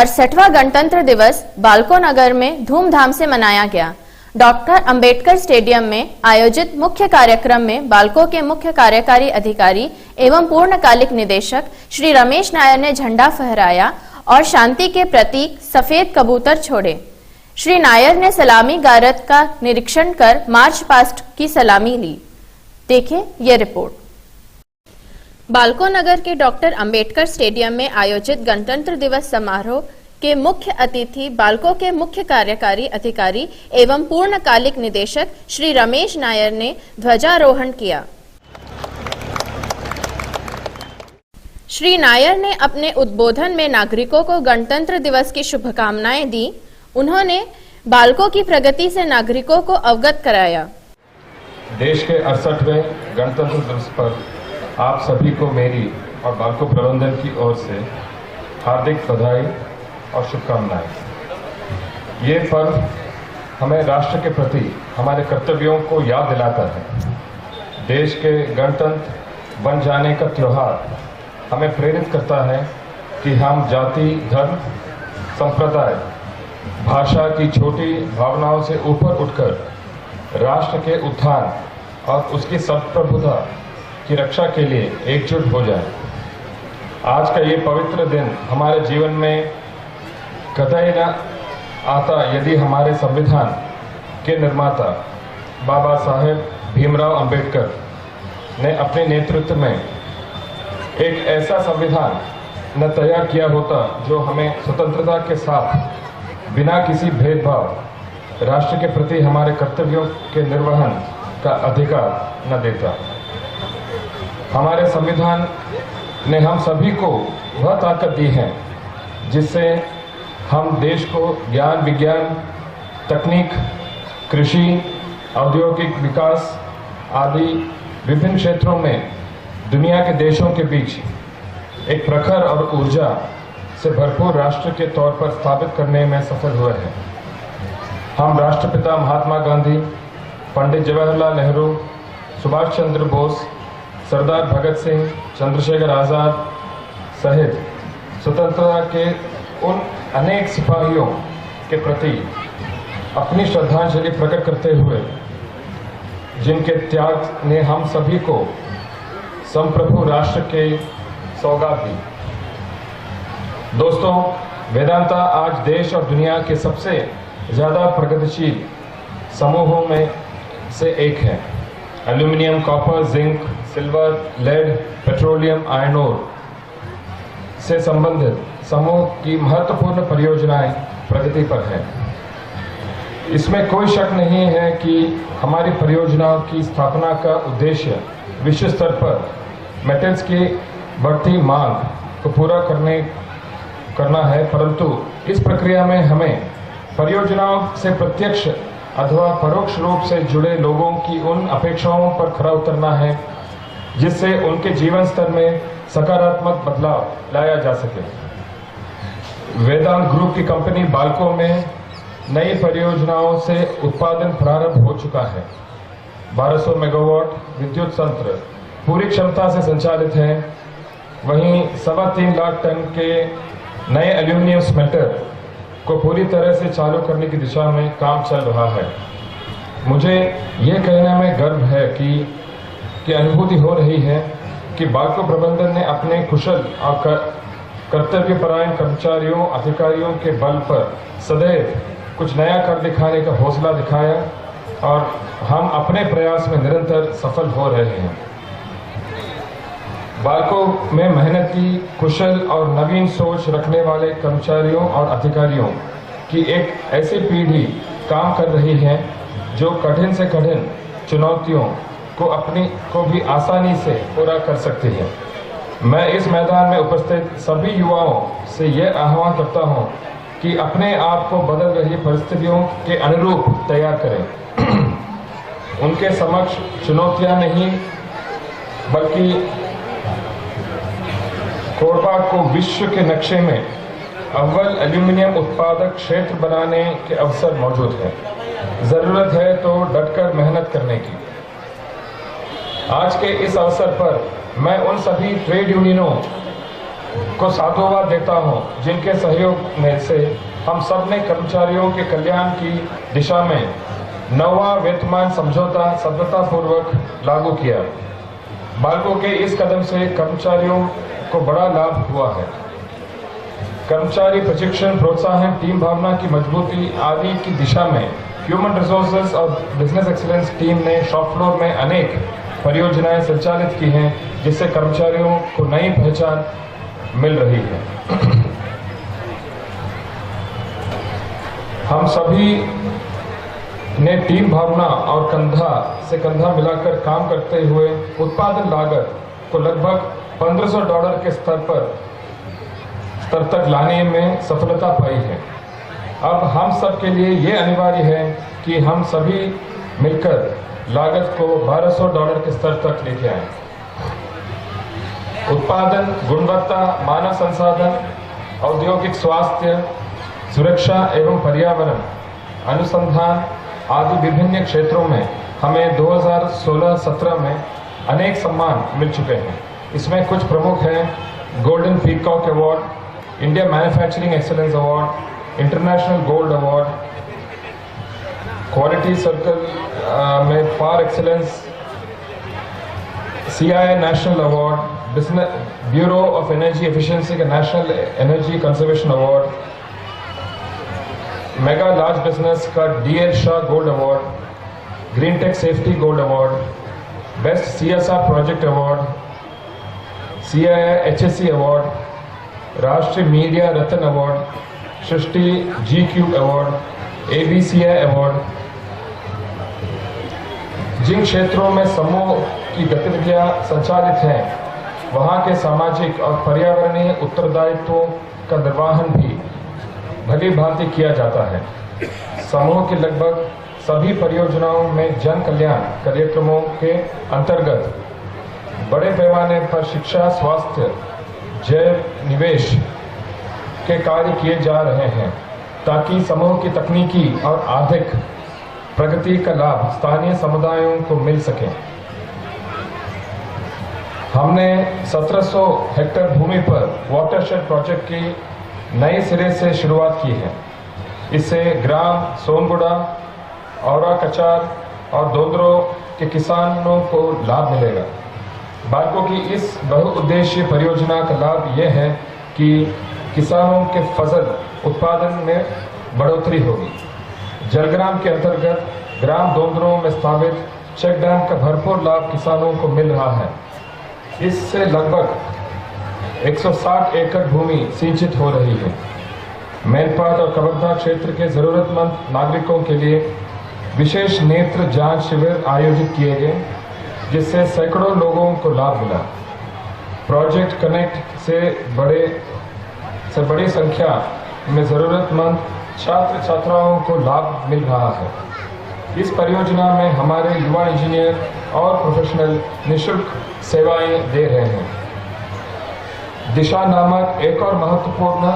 68वां गणतंत्र दिवस बालको नगर में धूमधाम से मनाया गया। डॉक्टर अंबेडकर स्टेडियम में आयोजित मुख्य कार्यक्रम में बालको के मुख्य कार्यकारी अधिकारी एवं पूर्णकालिक निदेशक श्री रमेश नायर ने झंडा फहराया और शांति के प्रतीक सफेद कबूतर छोड़े। श्री नायर ने सलामी गारद का निरीक्षण कर मार्च पास्ट की सलामी ली। देखिए ये रिपोर्ट। बालको नगर के डॉक्टर अंबेडकर स्टेडियम में आयोजित गणतंत्र दिवस समारोह के मुख्य अतिथि बालको के मुख्य कार्यकारी अधिकारी एवं पूर्णकालिक निदेशक श्री रमेश नायर ने ध्वजारोहण किया। श्री नायर ने अपने उद्बोधन में नागरिकों को गणतंत्र दिवस की शुभकामनाएं दी। उन्होंने बालको की प्रगति से नागरिकों को अवगत कराया। देश के 68वें गणतंत्र दिवस पर आप सभी को मेरी और बालको प्रबंधन की ओर से हार्दिक बधाई और शुभकामनाएं। ये पर्व हमें राष्ट्र के प्रति हमारे कर्तव्यों को याद दिलाता है। देश के गणतंत्र बन जाने का त्यौहार हमें प्रेरित करता है कि हम जाति, धर्म, संप्रदाय, भाषा की छोटी भावनाओं से ऊपर उठकर राष्ट्र के उत्थान और उसकी संप्रभुता की रक्षा के लिए एकजुट हो जाए। आज का ये पवित्र दिन हमारे जीवन में कतई न आता यदि हमारे संविधान के निर्माता बाबा साहेब भीमराव अंबेडकर ने अपने नेतृत्व में एक ऐसा संविधान न तैयार किया होता जो हमें स्वतंत्रता के साथ बिना किसी भेदभाव राष्ट्र के प्रति हमारे कर्तव्यों के निर्वहन का अधिकार न देता। हमारे संविधान ने हम सभी को वह ताकत दी है जिससे हम देश को ज्ञान, विज्ञान, तकनीक, कृषि, औद्योगिक विकास आदि विभिन्न क्षेत्रों में दुनिया के देशों के बीच एक प्रखर और ऊर्जा से भरपूर राष्ट्र के तौर पर स्थापित करने में सफल हुए हैं। हम राष्ट्रपिता महात्मा गांधी, पंडित जवाहरलाल नेहरू, सुभाष चंद्र बोस, सरदार भगत सिंह, चंद्रशेखर आज़ाद सहित स्वतंत्रता के उन अनेक सिपाहियों के प्रति अपनी श्रद्धांजलि प्रकट करते हुए जिनके त्याग ने हम सभी को संप्रभु राष्ट्र के सौगात दी। दोस्तों, वेदांता आज देश और दुनिया के सबसे ज़्यादा प्रगतिशील समूहों में से एक है। Aluminium, copper, zinc, silver, lead, petroleum, iron ore से संबंधित समूह की महत्वपूर्ण परियोजनाएं प्रगति पर हैं। इसमें कोई शक नहीं है कि हमारी परियोजनाओं की स्थापना का उद्देश्य विश्व स्तर पर मेटल्स की बढ़ती मांग को पूरा करना है, परंतु इस प्रक्रिया में हमें परियोजनाओं से प्रत्यक्ष अथवा परोक्ष रूप से जुड़े लोगों की उन अपेक्षाओं पर खरा उतरना है जिससे उनके जीवन स्तर में सकारात्मक बदलाव लाया जा सके। वेदांत ग्रुप की कंपनी बालको में नई परियोजनाओं से उत्पादन प्रारंभ हो चुका है। 1200 मेगावाट विद्युत संयंत्र पूरी क्षमता से संचालित है। वहीं 3.25 लाख टन के नए एल्यूमिनियम स्मेल्टर को पूरी तरह से चालू करने की दिशा में काम चल रहा है। मुझे ये कहने में गर्व है कि अनुभूति हो रही है कि बालको प्रबंधन ने अपने कुशल और कर्तव्यपरायण कर्मचारियों, अधिकारियों के बल पर सदैव कुछ नया कर दिखाने का हौसला दिखाया और हम अपने प्रयास में निरंतर सफल हो रहे हैं। बालको में मेहनती, कुशल और नवीन सोच रखने वाले कर्मचारियों और अधिकारियों की एक ऐसी पीढ़ी काम कर रही है जो कठिन से कठिन चुनौतियों को भी आसानी से पूरा कर सकती है। मैं इस मैदान में उपस्थित सभी युवाओं से यह आह्वान करता हूं कि अपने आप को बदल रही परिस्थितियों के अनुरूप तैयार करें। उनके समक्ष चुनौतियां नहीं बल्कि कोरबा को विश्व के नक्शे में अव्वल एल्यूमिनियम उत्पादक क्षेत्र बनाने के अवसर मौजूद है। जरूरत है तो डटकर मेहनत करने की। आज के इस अवसर पर मैं उन सभी ट्रेड यूनियनों को साधुवाद देता हूं, जिनके सहयोग में से हम सब ने कर्मचारियों के कल्याण की दिशा में नवा वेतनमान समझौता सफलतापूर्वक लागू किया। बाल्को के इस कदम से कर्मचारियों को बड़ा लाभ हुआ है। कर्मचारी प्रशिक्षण, प्रोत्साहन, टीम भावना की मजबूती आदि की दिशा में ह्यूमन रिसोर्सेज और बिजनेस एक्सीलेंस टीम ने शॉप फ्लोर में अनेक परियोजनाएं संचालित की हैं, जिससे कर्मचारियों को नई पहचान मिल रही है। हम सभी ने टीम भावना और कंधा से कंधा मिलाकर काम करते हुए उत्पादन लागत को लगभग $1500 के स्तर तक लाने में सफलता पाई है। अब हम सब के लिए ये अनिवार्य है कि हम सभी मिलकर लागत को $1200 के स्तर तक लेके आए। उत्पादन, गुणवत्ता, मानव संसाधन, औद्योगिक स्वास्थ्य, सुरक्षा एवं पर्यावरण, अनुसंधान आदि विभिन्न क्षेत्रों में हमें 2016-17 में अनेक सम्मान मिल चुके हैं। इसमें कुछ प्रमुख हैं: golden peacock award, India manufacturing excellence award, international gold award, quality circle में for excellence, CII national award, business bureau of energy efficiency का national energy conservation award, mega large business का DL Shah gold award, green tech safety gold award, best CSR project award, CII HSC award, Rashtriya media Ratna award, Srishti GQ award, ABCI award. जिन क्षेत्रों में समूह की गतिविधियां संचालित हैं, वहां के सामाजिक और पर्यावरणीय उत्तरदायित्वों का निर्वहन भी भली भांति किया जाता है। समूह की लगभग सभी परियोजनाओं में जन कल्याण कार्यक्रमों के अंतर्गत बड़े पैमाने पर शिक्षा, स्वास्थ्य, जैव निवेश के कार्य किए जा रहे हैं, ताकि समूह की तकनीकी और आर्थिक प्रगति का लाभ स्थानीय समुदायों को मिल सके। हमने 1700 हेक्टेयर भूमि पर वाटरशेड प्रोजेक्ट की नए सिरे से शुरुआत की है। इससे ग्राम सोनगुड़ा, औरा कचार और दोदरो के किसानों को लाभ मिलेगा। बाल्को की इस बहुउद्देशीय परियोजना का लाभ यह है कि किसानों के फसल उत्पादन में बढ़ोतरी होगी। जलग्राम के अंतर्गत ग्राम दोदरो में स्थापित चेक डैम का भरपूर लाभ किसानों को मिल रहा है। इससे लगभग 160 एकड़ भूमि सिंचित हो रही है। मैनपाट और कवर्धा क्षेत्र के जरूरतमंद नागरिकों के लिए विशेष नेत्र जांच शिविर आयोजित किए गए, जिससे सैकड़ों लोगों को लाभ मिला। प्रोजेक्ट कनेक्ट से बड़ी संख्या में जरूरतमंद छात्र छात्राओं को लाभ मिल रहा है। इस परियोजना में हमारे युवा इंजीनियर और प्रोफेशनल निःशुल्क सेवाएं दे रहे हैं। दिशा नामक एक और महत्वपूर्ण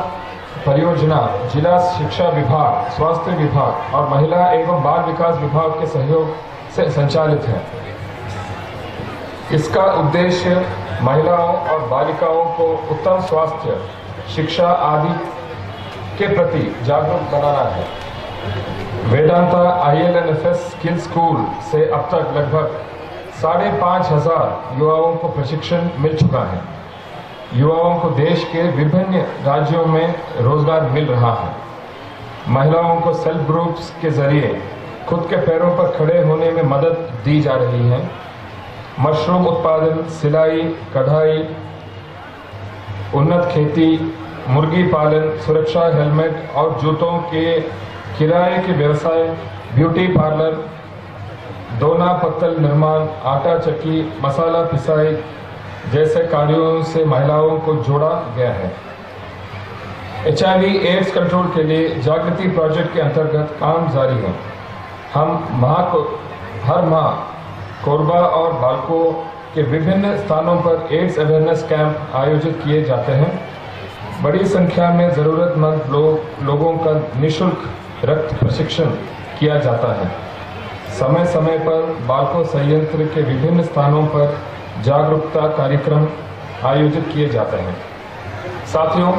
परियोजना जिला शिक्षा विभाग, स्वास्थ्य विभाग और महिला एवं बाल विकास विभाग के सहयोग से संचालित है। इसका उद्देश्य महिलाओं और बालिकाओं को उत्तम स्वास्थ्य, शिक्षा आदि के प्रति जागरूक बनाना है। वेदांता ILNFS स्किल स्कूल से अब तक लगभग 5500 युवाओं को प्रशिक्षण मिल चुका है। युवाओं को देश के विभिन्न राज्यों में रोजगार मिल रहा है। महिलाओं को सेल्फ ग्रुप्स के जरिए खुद के पैरों पर खड़े होने में मदद दी जा रही है। मशरूम उत्पादन, सिलाई, कढ़ाई, उन्नत खेती, मुर्गी पालन, सुरक्षा हेलमेट और जूतों के किराए के व्यवसाय, ब्यूटी पार्लर, दोना पत्तल निर्माण, आटा चक्की, मसाला पिसाई जैसे कार्यों से महिलाओं को जोड़ा गया है। HIV एड्स कंट्रोल के लिए जागृति प्रोजेक्ट के अंतर्गत काम जारी है। हर माह कोरबा और बाल्को के विभिन्न स्थानों पर एड्स अवेयरनेस कैंप आयोजित किए जाते हैं। बड़ी संख्या में जरूरतमंद लोगों का निःशुल्क रक्त प्रशिक्षण किया जाता है। समय समय पर बाल्को संयंत्र के विभिन्न स्थानों पर जागरूकता कार्यक्रम आयोजित किए जाते हैं। साथियों,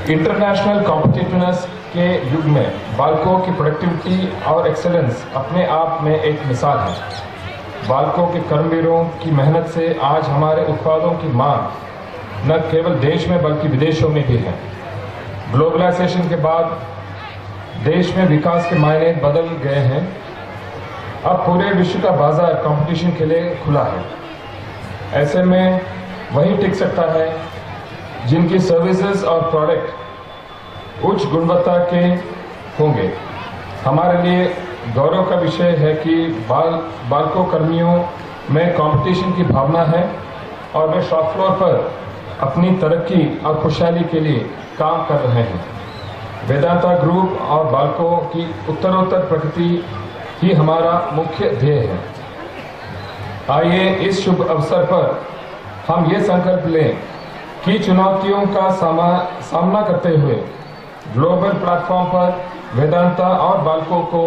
इंटरनेशनल कॉम्पिटिटिवनेस के युग में बाल्को की प्रोडक्टिविटी और एक्सेलेंस अपने आप में एक मिसाल है। बाल्को के कर्मवीरों की मेहनत से आज हमारे उत्पादों की मांग न केवल देश में बल्कि विदेशों में भी है। ग्लोबलाइजेशन के बाद देश में विकास के मायने बदल गए हैं। अब पूरे विश्व का बाजार कंपटीशन के लिए खुला है। ऐसे में वही टिक सकता है जिनकी सर्विसेज और प्रोडक्ट उच्च गुणवत्ता के होंगे। हमारे लिए गौरव का विषय है कि बाल्को कर्मियों में कंपटीशन की भावना है और वे शॉप फ्लोर पर अपनी तरक्की और खुशहाली के लिए काम कर रहे हैं। वेदांता ग्रुप और बाल्को की उत्तरोत्तर प्रगति ही हमारा मुख्य ध्येय है। आइए इस शुभ अवसर पर हम ये संकल्प लें कि चुनौतियों का सामना करते हुए ग्लोबल प्लेटफॉर्म पर वेदांता और बाल्को को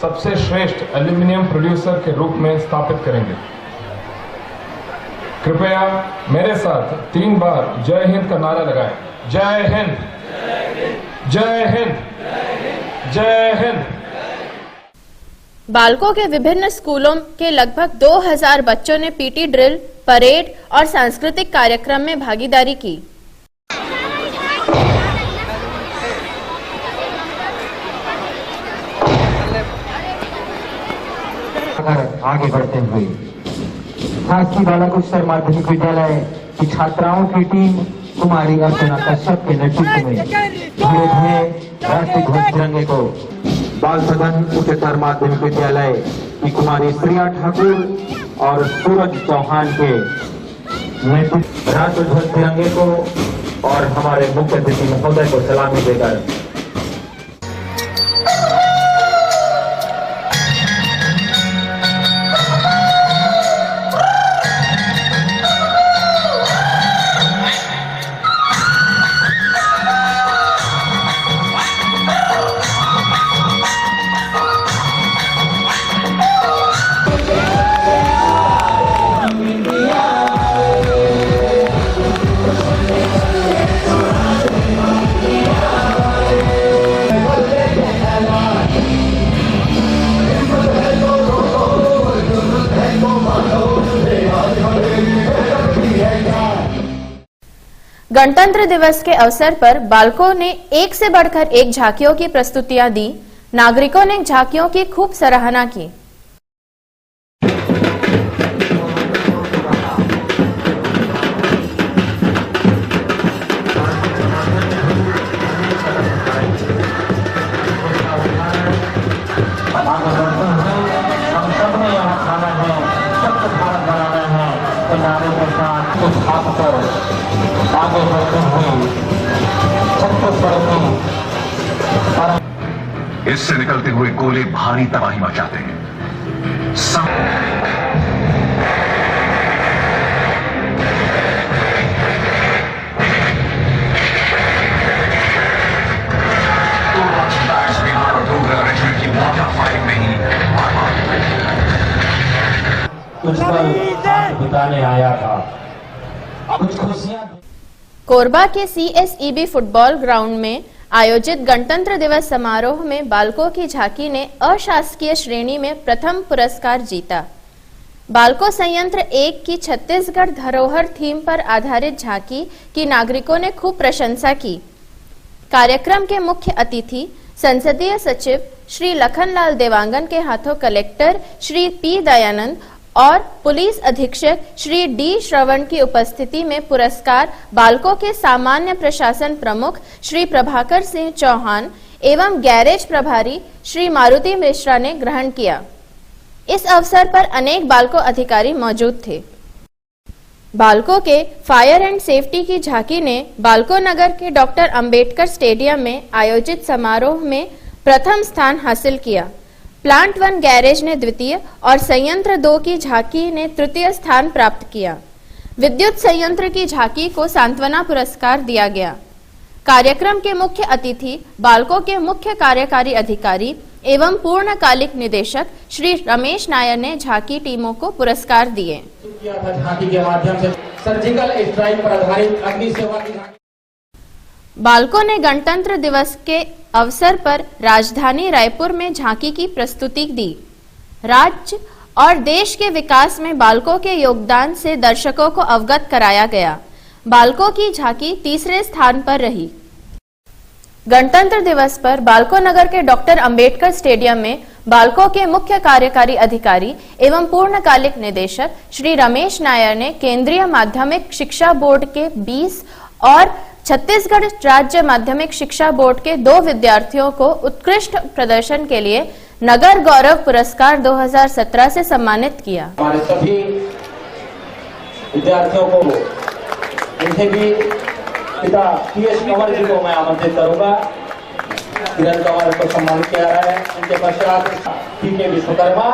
सबसे श्रेष्ठ एल्यूमिनियम प्रोड्यूसर के रूप में स्थापित करेंगे। कृपया मेरे साथ 3 बार जय हिंद का नारा लगाएं। जय हिंद, जय हिंद, जय हिंद। बाल्को के विभिन्न स्कूलों के लगभग 2000 बच्चों ने पीटी ड्रिल, परेड और सांस्कृतिक कार्यक्रम में भागीदारी की। आगे बढ़ते हुए शासकीय बालक उच्चतर माध्यमिक विद्यालय की छात्राओं की टीम कुमारी अर्चना कश्यप के नेतृत्व में धीरे धीरे राष्ट्रीय ध्वज तिरंगे को बाल सदन उच्चतर माध्यमिक विद्यालय की कुमारी श्रिया ठाकुर और सूरज चौहान के नेतृत्व राष्ट्रीय ध्वज तिरंगे को और हमारे मुख्य अतिथि महोदय को सलामी देकर गणतंत्र दिवस के अवसर पर बाल्को ने एक से बढ़कर एक झांकियों की प्रस्तुतियां दी। नागरिकों ने झांकियों की खूब सराहना की। इससे निकलते हुए गोले भारी तबाही मचाते हैं। कुछ पल साथ बिताने आया था, कुछ खुशियां। कोरबा के CSEB फुटबॉल ग्राउंड में आयोजित गणतंत्र दिवस समारोह में बाल्को की झांकी ने अशासकीय श्रेणी में प्रथम पुरस्कार जीता। बाल्को संयंत्र 1 की छत्तीसगढ़ धरोहर थीम पर आधारित झांकी की नागरिकों ने खूब प्रशंसा की। कार्यक्रम के मुख्य अतिथि संसदीय सचिव श्री लखनलाल देवांगन के हाथों कलेक्टर श्री P दयानंद और पुलिस अधीक्षक श्री D श्रवण की उपस्थिति में पुरस्कार बाल्को के सामान्य प्रशासन प्रमुख श्री प्रभाकर सिंह चौहान एवं गैरेज प्रभारी श्री मारुति मिश्रा ने ग्रहण किया। इस अवसर पर अनेक बाल्को अधिकारी मौजूद थे। बाल्को के फायर एंड सेफ्टी की झांकी ने बाल्को नगर के डॉक्टर अंबेडकर स्टेडियम में आयोजित समारोह में प्रथम स्थान हासिल किया। प्लांट 1 गैरेज ने द्वितीय और संयंत्र 2 की झांकी ने तृतीय स्थान प्राप्त किया। विद्युत संयंत्र की झांकी को सांत्वना पुरस्कार दिया गया। कार्यक्रम के मुख्य अतिथि बाल्को के मुख्य कार्यकारी अधिकारी एवं पूर्णकालिक निदेशक श्री रमेश नायर ने झांकी टीमों को पुरस्कार दिए। किया था झांकी के माध्यम से सर्जिकल स्ट्राइक पर आधारित अग्नि सेवा की बालकों ने गणतंत्र दिवस के अवसर पर राजधानी रायपुर में झांकी की प्रस्तुति दी। राज्य और देश के विकास में बालकों के योगदान से दर्शकों को अवगत कराया गया। बालकों की झांकी तीसरे स्थान पर रही। गणतंत्र दिवस पर बालको नगर के डॉक्टर अंबेडकर स्टेडियम में बालको के मुख्य कार्यकारी अधिकारी एवं पूर्णकालिक निदेशक श्री रमेश नायर ने केंद्रीय माध्यमिक शिक्षा बोर्ड के 20 और छत्तीसगढ़ राज्य माध्यमिक शिक्षा बोर्ड के 2 विद्यार्थियों को उत्कृष्ट प्रदर्शन के लिए नगर गौरव पुरस्कार 2017 से सम्मानित किया। हमारे सभी विद्यार्थियों को इनसे भी पिता PS कंवर जी को मैं आमंत्रित करूंगा। किरण कंवर को सम्मानित किया रहा है। इनके पश्चात TK विश्वकर्मा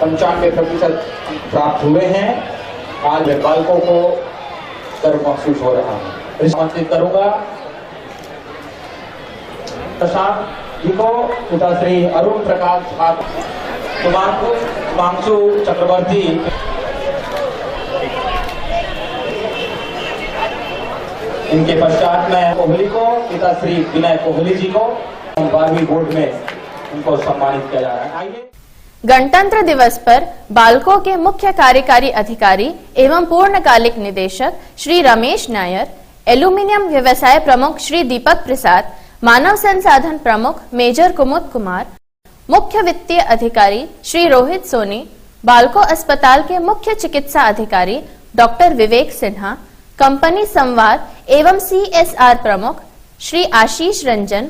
95% प्राप्त हुए हैं। आज बालकों को गर्व महसूस हो रहा है। आमंत्रित करूंगा प्रशांत जी को, पिता श्री अरुण प्रकाश झा, हिमांशु चक्रवर्ती, इनके पश्चात में कोहली को, पिता श्री विनय कोहली जी को 12वीं बोर्ड में उनको सम्मानित किया जा रहा है। आइए। गणतंत्र दिवस पर बालको के मुख्य कार्यकारी अधिकारी एवं पूर्णकालिक निदेशक श्री रमेश नायर, एल्यूमिनियम व्यवसाय प्रमुख श्री दीपक प्रसाद, मानव संसाधन प्रमुख मेजर कुमुद कुमार, मुख्य वित्तीय अधिकारी श्री रोहित सोनी, बालको अस्पताल के मुख्य चिकित्सा अधिकारी डॉक्टर विवेक सिन्हा, कंपनी संवाद एवं CSR प्रमुख श्री आशीष रंजन,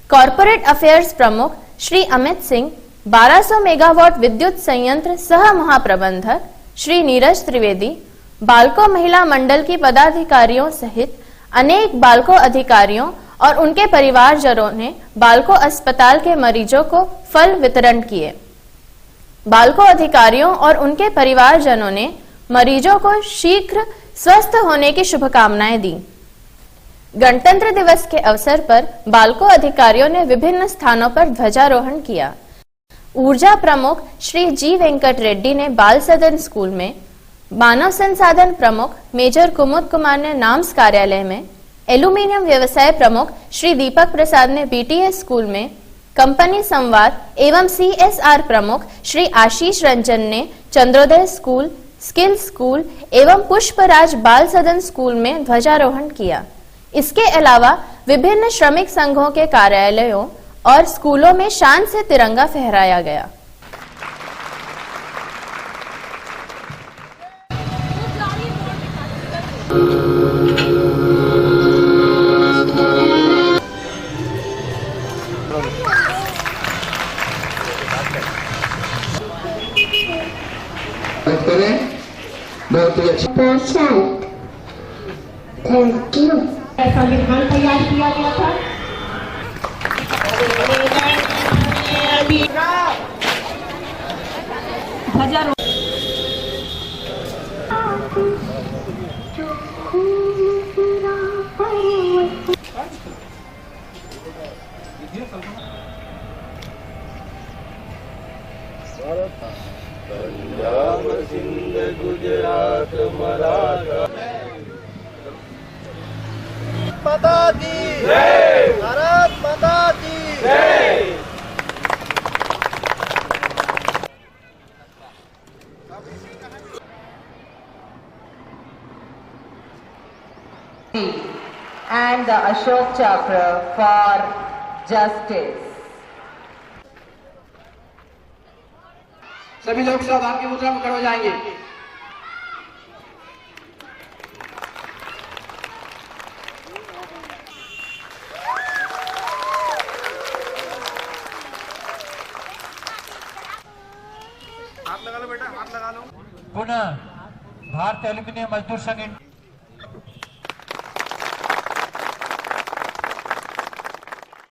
कॉरपोरेट अफेयर्स प्रमुख श्री अमित सिंह, 1200 मेगावाट विद्युत संयंत्र सह महाप्रबंधक श्री नीरज त्रिवेदी, बालको महिला मंडल की पदाधिकारियों सहित अनेक बालको अधिकारियों और उनके परिवारजनों ने बालको अस्पताल के मरीजों को फल वितरण किए। बालको अधिकारियों और उनके परिवारजनों ने मरीजों को शीघ्र स्वस्थ होने की शुभकामनाएं दी। गणतंत्र दिवस के अवसर पर बालको अधिकारियों ने विभिन्न स्थानों पर ध्वजारोहण किया। ऊर्जा प्रमुख श्री जी वेंकट रेड्डी ने बाल सदन स्कूल में, मानव संसाधन प्रमुख मेजर कुमुद कुमार ने नाम्स कार्यालय में, एल्यूमिनियम व्यवसाय प्रमुख श्री दीपक प्रसाद ने BTS स्कूल में, कंपनी संवाद एवं CSR प्रमुख श्री आशीष रंजन ने चंद्रोदय स्कूल, स्किल स्कूल एवं पुष्पराज बाल सदन स्कूल में ध्वजारोहण किया। इसके अलावा विभिन्न श्रमिक संघों के कार्यालयों और स्कूलों में शान से तिरंगा फहराया गया। बहुत ही अच्छा। Thank you. संविधान तैयार किया गया था। पंजाब सिंध गुजरात मराठा माता की जय, भारत माता की जय। And the Ashok Chakra for justice. सभी लोग सौभाग्य की मुद्रा में खड़े हो जाएंगे। हाथ लगा लो बेटा, हाथ लगा लो। पुनः भारतीय एल्यूमिनियम मजदूर संघ